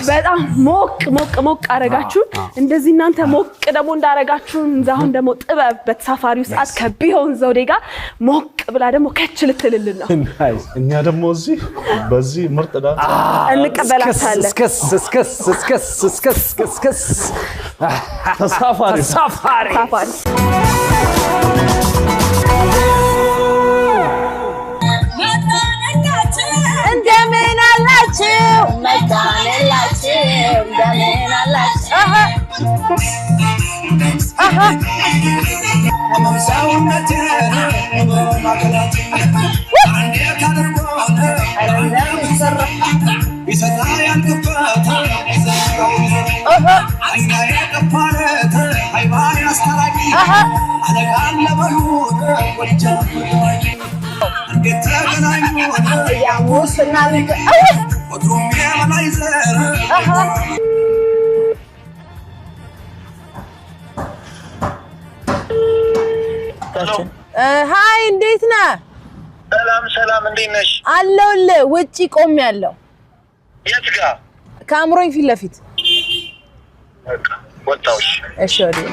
በጣም ሞቅ አረጋችሁ እንደዚህ እናንተ ሞቅ ደሞ እንዳረጋችሁ እንዛሁን ደሞ ጥበብ በተሳፋሪው ሰዓት ከቢሆን ዘውዴ ጋር ሞቅ ብላ ደሞ ከች ልትልልን ነው እኛ ደሞ እዚህ በዚህ ምርጥ ዳንስ እንቀበላታለን እስከስ ተሳፋሪ እንደምን አላችሁ መጣንላችሁ እንደምን አላችሁ ሃይ እንዴት ነህ ሰላም እንዴት ነሽ አለሁልህ ውጪ ቆሜያለሁ የት ጋር ካምሮኝ ፊት ለፊት ወጣውሽ እሺ ወዲህ